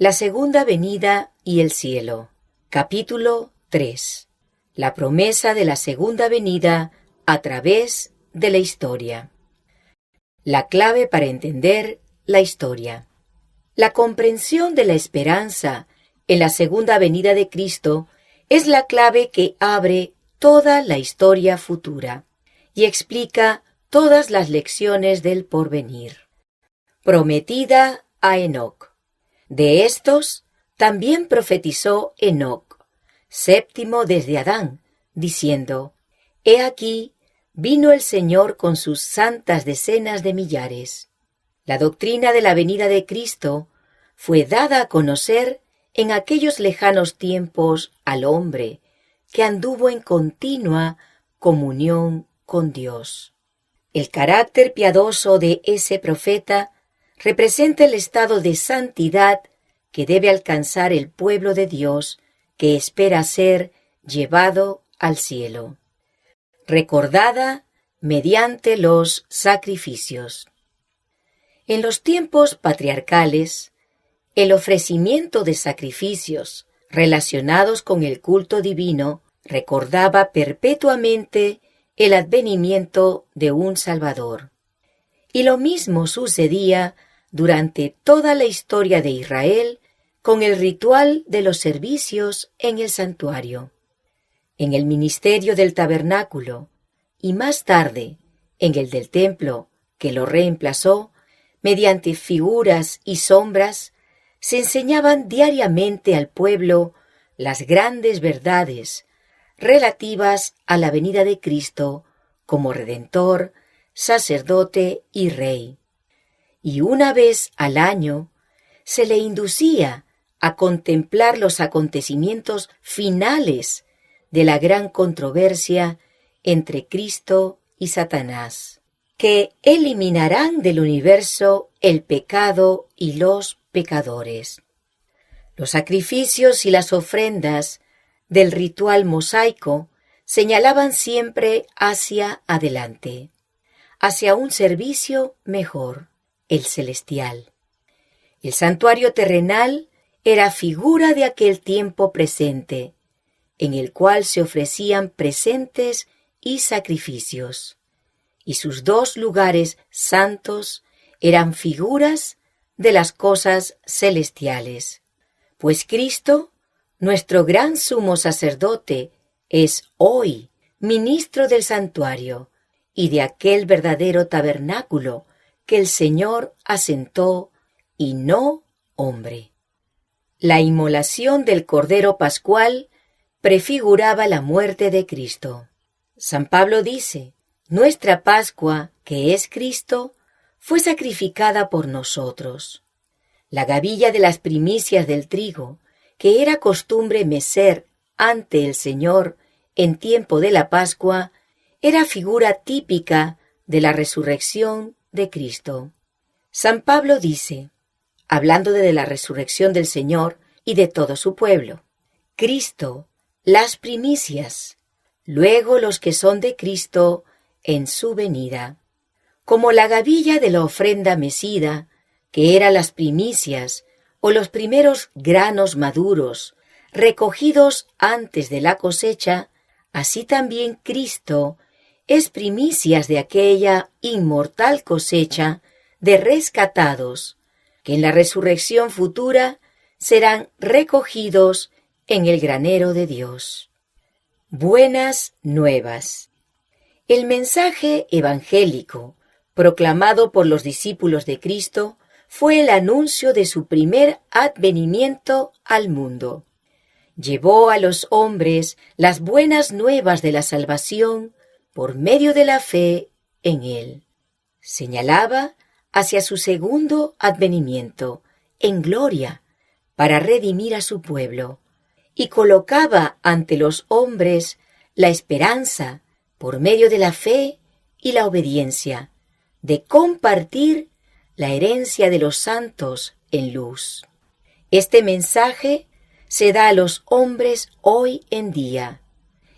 La segunda venida y el cielo. Capítulo 3. La promesa de la segunda venida a través de la historia. La clave para entender la historia. La comprensión de la esperanza en la segunda venida de Cristo es la clave que abre toda la historia futura y explica todas las lecciones del porvenir. Prometida a Enoc. De estos también profetizó Enoc, séptimo desde Adán, diciendo: He aquí, vino el Señor con sus santas decenas de millares. La doctrina de la venida de Cristo fue dada a conocer en aquellos lejanos tiempos al hombre que anduvo en continua comunión con Dios. El carácter piadoso de ese profeta representa el estado de santidad que debe alcanzar el pueblo de Dios que espera ser llevado al cielo, recordada mediante los sacrificios. En los tiempos patriarcales, el ofrecimiento de sacrificios relacionados con el culto divino recordaba perpetuamente el advenimiento de un Salvador. Y lo mismo sucedía durante toda la historia de Israel con el ritual de los servicios en el santuario, en el ministerio del tabernáculo y más tarde en el del templo que lo reemplazó. Mediante figuras y sombras se enseñaban diariamente al pueblo las grandes verdades relativas a la venida de Cristo como Redentor, sacerdote y rey. Y una vez al año se le inducía a contemplar los acontecimientos finales de la gran controversia entre Cristo y Satanás, que eliminarán del universo el pecado y los pecadores. Los sacrificios y las ofrendas del ritual mosaico señalaban siempre hacia adelante, hacia un servicio mejor, el celestial. El santuario terrenal era figura de aquel tiempo presente, en el cual se ofrecían presentes y sacrificios, y sus dos lugares santos eran figuras de las cosas celestiales, pues Cristo, nuestro gran sumo sacerdote, es hoy ministro del santuario y de aquel verdadero tabernáculo que el Señor asentó y no hombre. La inmolación del Cordero Pascual prefiguraba la muerte de Cristo. San Pablo dice: Nuestra Pascua, que es Cristo, fue sacrificada por nosotros. La gavilla de las primicias del trigo, que era costumbre mecer ante el Señor en tiempo de la Pascua, era figura típica de la resurrección de Cristo. San Pablo dice, hablando de la resurrección del Señor y de todo su pueblo: Cristo, las primicias, luego los que son de Cristo en su venida. Como la gavilla de la ofrenda mecida, que era las primicias o los primeros granos maduros, recogidos antes de la cosecha, así también Cristo es primicias de aquella inmortal cosecha de rescatados, que en la resurrección futura serán recogidos en el granero de Dios. Buenas nuevas. El mensaje evangélico proclamado por los discípulos de Cristo fue el anuncio de su primer advenimiento al mundo. Llevó a los hombres las buenas nuevas de la salvación por medio de la fe en Él. Señalaba hacia su segundo advenimiento, en gloria, para redimir a su pueblo, y colocaba ante los hombres la esperanza, por medio de la fe y la obediencia, de compartir la herencia de los santos en luz. Este mensaje se da a los hombres hoy en día,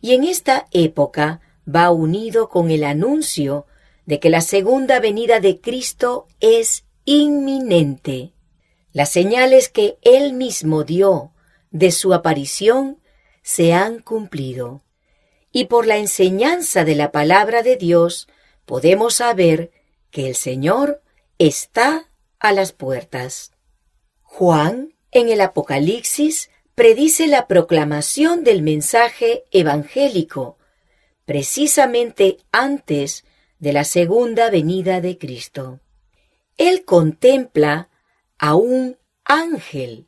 y en esta época va unido con el anuncio de que la segunda venida de Cristo es inminente. Las señales que Él mismo dio de su aparición se han cumplido. Y por la enseñanza de la palabra de Dios podemos saber que el Señor está a las puertas. Juan, en el Apocalipsis, predice la proclamación del mensaje evangélico, precisamente antes de la segunda venida de Cristo. Él contempla a un ángel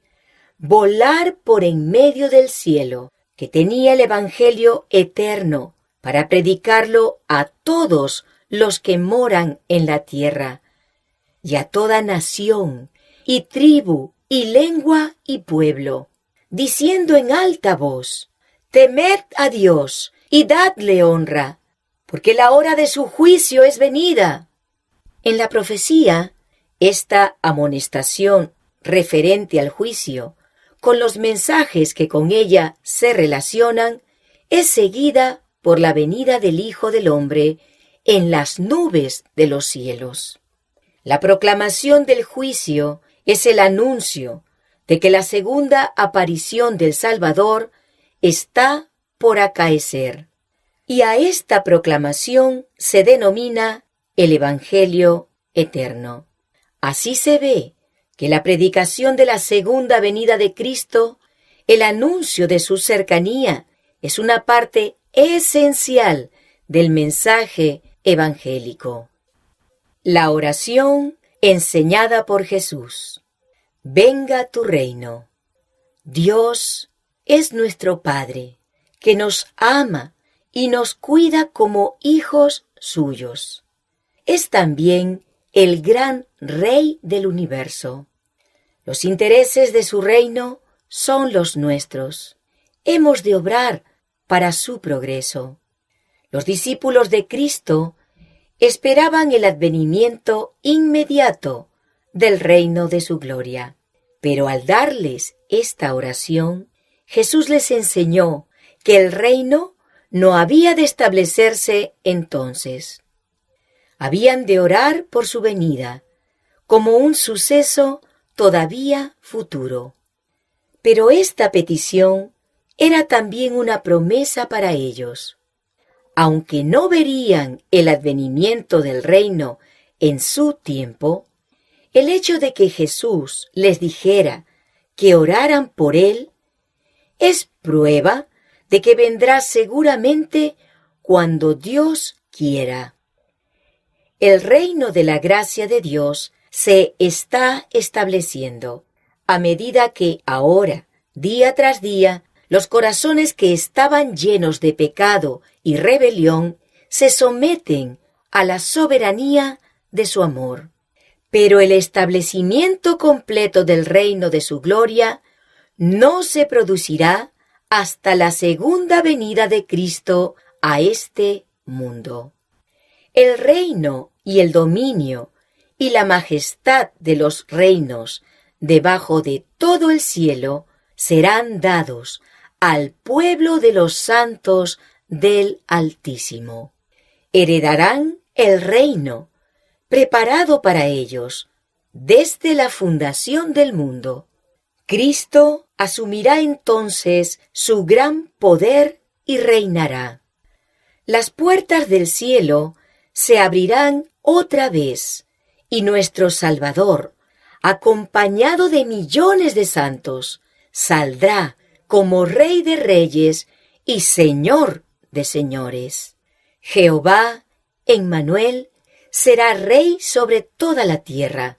volar por en medio del cielo, que tenía el Evangelio eterno para predicarlo a todos los que moran en la tierra, y a toda nación, y tribu, y lengua, y pueblo, diciendo en alta voz: Temed a Dios, y dadle honra, porque la hora de su juicio es venida. En la profecía, esta amonestación referente al juicio, con los mensajes que con ella se relacionan, es seguida por la venida del Hijo del Hombre en las nubes de los cielos. La proclamación del juicio es el anuncio de que la segunda aparición del Salvador está por acaecer, y a esta proclamación se denomina el Evangelio eterno. Así se ve que la predicación de la segunda venida de Cristo, el anuncio de su cercanía, es una parte esencial del mensaje evangélico. La oración enseñada por Jesús. Venga tu reino. Dios es nuestro Padre, que nos ama y nos cuida como hijos suyos. Es también el gran Rey del universo. Los intereses de su reino son los nuestros. Hemos de obrar para su progreso. Los discípulos de Cristo esperaban el advenimiento inmediato del reino de su gloria. Pero al darles esta oración, Jesús les enseñó que el reino no había de establecerse entonces. Habían de orar por su venida, como un suceso todavía futuro. Pero esta petición era también una promesa para ellos. Aunque no verían el advenimiento del reino en su tiempo, el hecho de que Jesús les dijera que oraran por él es prueba de que vendrá seguramente cuando Dios quiera. El reino de la gracia de Dios se está estableciendo a medida que ahora, día tras día, los corazones que estaban llenos de pecado y rebelión se someten a la soberanía de su amor. Pero el establecimiento completo del reino de su gloria no se producirá hasta la segunda venida de Cristo a este mundo. El reino y el dominio y la majestad de los reinos debajo de todo el cielo serán dados al pueblo de los santos del Altísimo. Heredarán el reino preparado para ellos desde la fundación del mundo. Cristo asumirá entonces su gran poder y reinará. Las puertas del cielo se abrirán otra vez y nuestro Salvador, acompañado de millones de santos, saldrá como Rey de Reyes y Señor de Señores. Jehová, Emmanuel, será Rey sobre toda la tierra.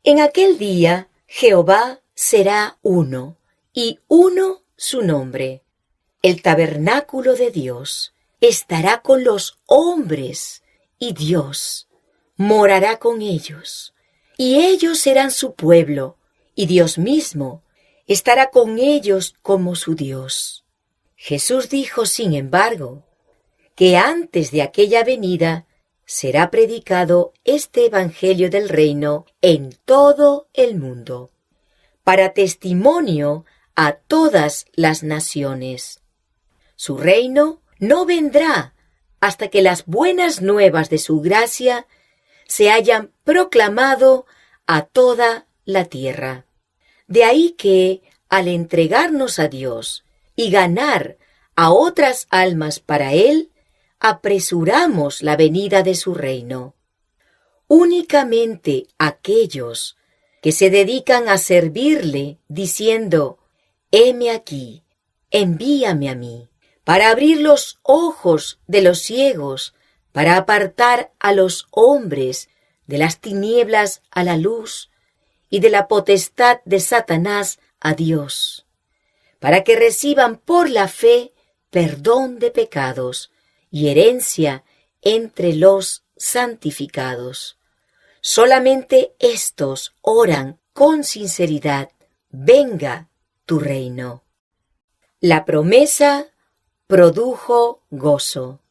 En aquel día, Jehová será uno, y uno su nombre. El tabernáculo de Dios estará con los hombres, y Dios morará con ellos. Y ellos serán su pueblo, y Dios mismo estará con ellos como su Dios. Jesús dijo, sin embargo, que antes de aquella venida será predicado este evangelio del reino en todo el mundo, para testimonio a todas las naciones. Su reino no vendrá hasta que las buenas nuevas de su gracia se hayan proclamado a toda la tierra. De ahí que, al entregarnos a Dios y ganar a otras almas para Él, apresuramos la venida de su reino. Únicamente aquellos que se dedican a servirle diciendo, heme aquí, envíame a mí, para abrir los ojos de los ciegos, para apartar a los hombres de las tinieblas a la luz y de la potestad de Satanás a Dios, para que reciban por la fe perdón de pecados y herencia entre los santificados. Solamente éstos oran con sinceridad, venga tu reino. La promesa produjo gozo.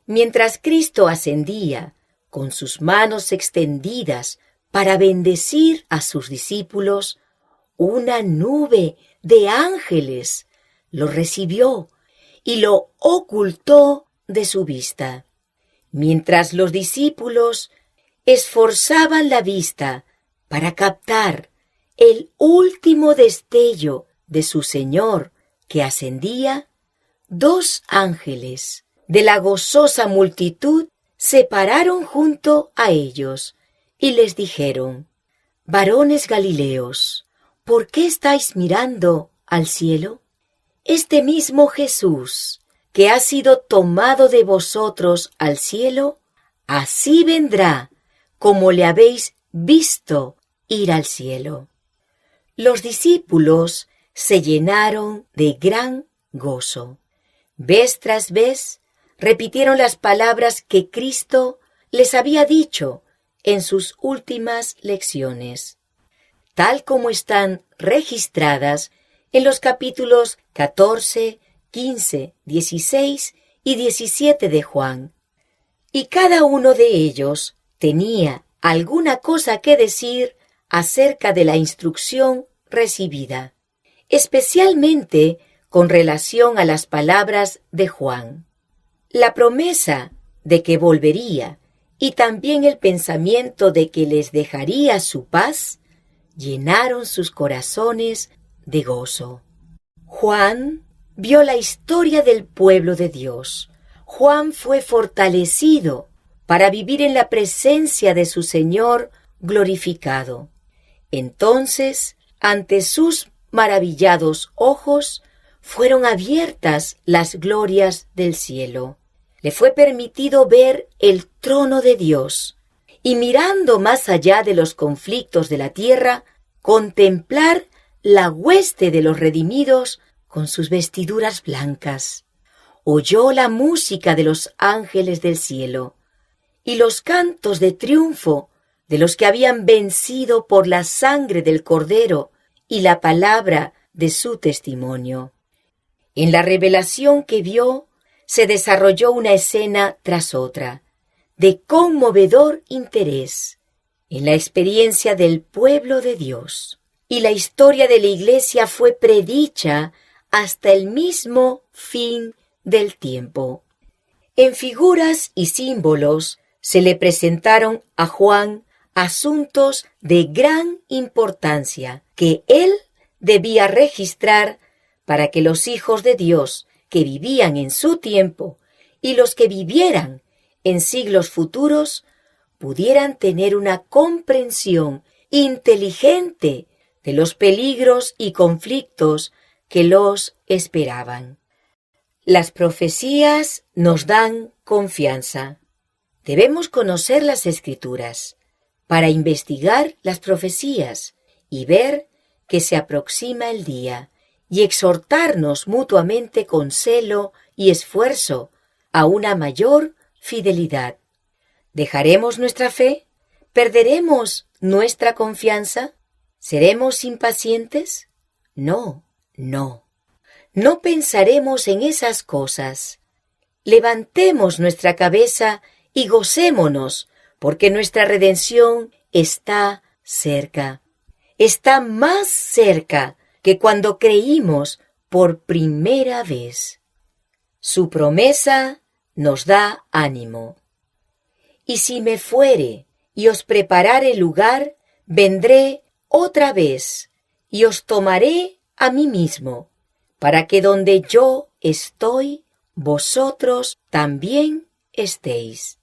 Mientras Cristo ascendía con sus manos extendidas para bendecir a sus discípulos, una nube de ángeles lo recibió y lo ocultó de su vista. Mientras los discípulos esforzaban la vista para captar el último destello de su Señor que ascendía, dos ángeles de la gozosa multitud se pararon junto a ellos y les dijeron: varones Galileos, ¿por qué estáis mirando al cielo? Este mismo Jesús, que ha sido tomado de vosotros al cielo, así vendrá como le habéis visto ir al cielo. Los discípulos se llenaron de gran gozo. Vez tras vez repitieron las palabras que Cristo les había dicho en sus últimas lecciones, tal como están registradas en los capítulos 14, 15, 16 y 17 de Juan. Y cada uno de ellos tenía alguna cosa que decir acerca de la instrucción recibida, especialmente con relación a las palabras de Juan. La promesa de que volvería y también el pensamiento de que les dejaría su paz llenaron sus corazones de gozo. Juan vio la historia del pueblo de Dios. Juan fue fortalecido para vivir en la presencia de su Señor glorificado. Entonces, ante sus maravillados ojos, fueron abiertas las glorias del cielo. Le fue permitido ver el trono de Dios y, mirando más allá de los conflictos de la tierra, contemplar la hueste de los redimidos con sus vestiduras blancas. Oyó la música de los ángeles del cielo y los cantos de triunfo de los que habían vencido por la sangre del Cordero y la palabra de su testimonio. En la revelación que vio, se desarrolló una escena tras otra, de conmovedor interés, en la experiencia del pueblo de Dios. Y la historia de la Iglesia fue predicha hasta el mismo fin del tiempo. En figuras y símbolos se le presentaron a Juan asuntos de gran importancia que él debía registrar para que los hijos de Dios que vivían en su tiempo y los que vivieran en siglos futuros pudieran tener una comprensión inteligente de los peligros y conflictos que los esperaban. Las profecías nos dan confianza. Debemos conocer las Escrituras para investigar las profecías y ver que se aproxima el día y exhortarnos mutuamente con celo y esfuerzo a una mayor fidelidad. ¿Dejaremos nuestra fe? ¿Perderemos nuestra confianza? ¿Seremos impacientes? No, no. No pensaremos en esas cosas. Levantemos nuestra cabeza y gocémonos, porque nuestra redención está cerca. Está más cerca que cuando creímos por primera vez. Su promesa nos da ánimo. Y si me fuere y os preparare lugar, vendré otra vez y os tomaré a mí mismo, para que donde yo estoy, vosotros también estéis.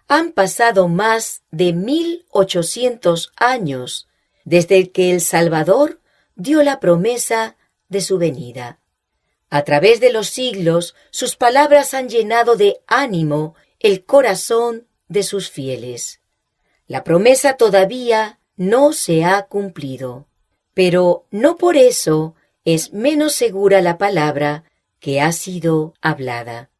Han pasado más de 1800 años desde que el Salvador dio la promesa de su venida. A través de los siglos, sus palabras han llenado de ánimo el corazón de sus fieles. La promesa todavía no se ha cumplido, pero no por eso es menos segura la palabra que ha sido hablada.